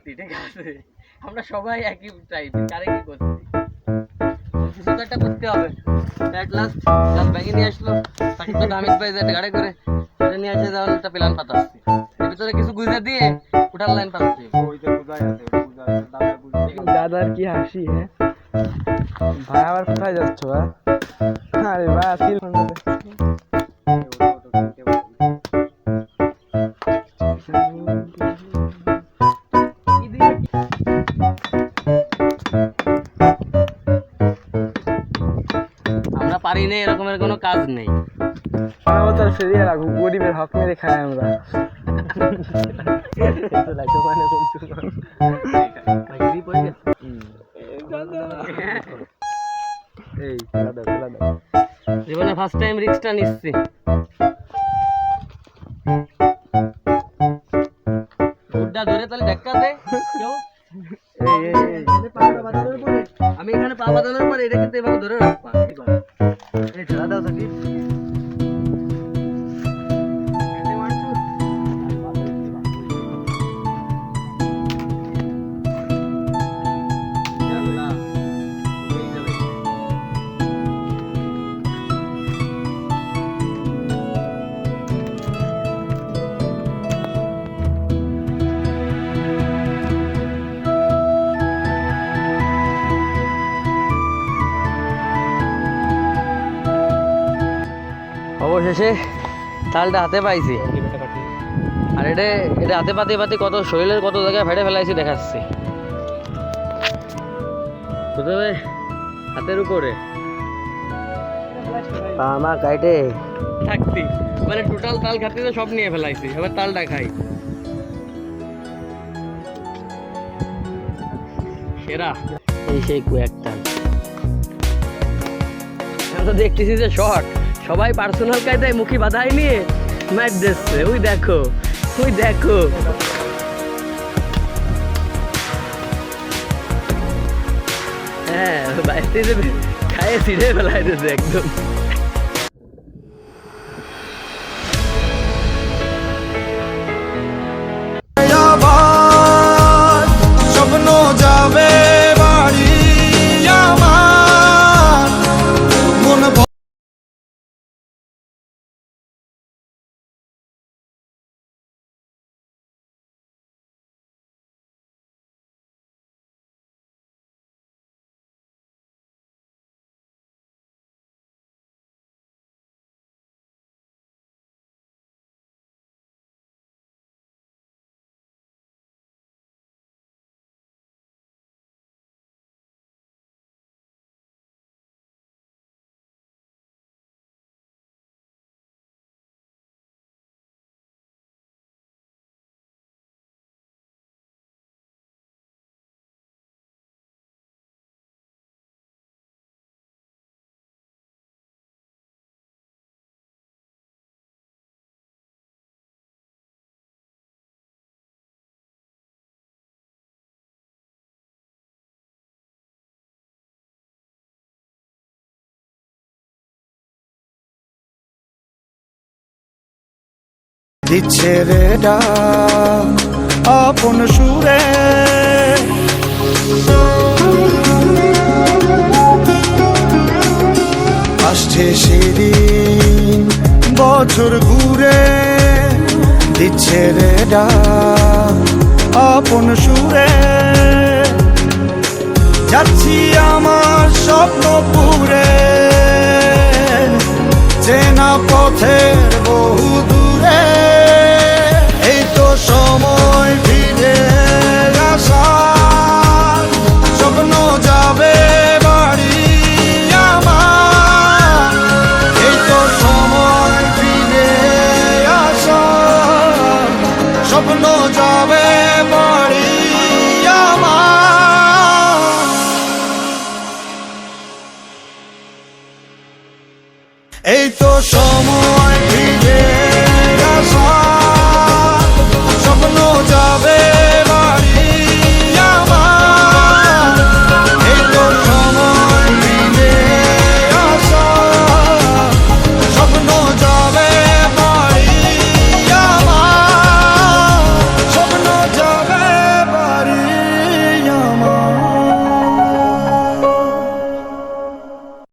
ঠিক আছে, আমরা সবাই একই টাইপের, কারে কি করছি, কিছু তো একটা করতে হবে। এট লাস্ট গাছ ভেঙে নিয়ে আসলো, তাকে তো হামিদ ভাই যে গাড়ি করে নিয়ে আসে, যাওয়ার একটা প্ল্যান পাতাচ্ছি, এর ভিতরে কিছু গুজে দিয়ে উঠার লাইন পাচ্ছি। দাদার কি হাসি! হ্যাঁ ভাই, আবার কোথায় যাচ্ছ? আরে ভাই আজকে আমরা পারি না, এরকমের কোনো কাজ নেই। ফিরিয়ে রাখবো, গরিবের হক মেরে খাই আমরা। জীবনে ফার্স্ট টাইম রিস্কটা নিচ্ছি। গুড্ডা ধরে তাহলে ধাক্কা দে কেউ। আমি এখানে পা বাঁধানোর পরে এটা কিন্তু এভাবে ধরে রাখবা। এই ঠেলা দাও থাকি। অবশেষে তালটা হাতে পাইছি, আর এটা হাতে পাতে পাতে কত শরীরের কত জায়গায় ফেটে ফেলাইছি দেখাচ্ছি। প্রথমে হাতের উপরে আমার কাইটে থাকতি, মানে টোটাল তাল খাতে সব নিয়ে ফেলাইছি, এবার তালটা খাই। সেরা এই সেই কুয়াক তাল। আমি তো দেখতেছি যে শর্ট সবাই পার্সোনাল কায়দায় মুখি বাধাই নিয়ে ম্যাচ দিচ্ছে। ওই দেখো, ওই দেখো, হ্যাঁ বাইরে খাইয়ে ছিঁড়ে ফেলাই দিচ্ছে একদম। স্বপ্ন যাবে বাড়ি আমার মন। দিচ্ছে রে ডাক আপন সুরে, আসছে সেদিন বছর ঘুরে, দিচ্ছে রে ডাক আপন সুরে। যাচ্ছি আমার স্বপ্ন পুরে, চেনা পথের বহু দূরে, এই তো সময় ফিরে আসার, স্বপ্ন যাবে বাড়ি আমার, এই তো সময় ফিরে আসার, স্বপ্ন যাবে বাড়ি।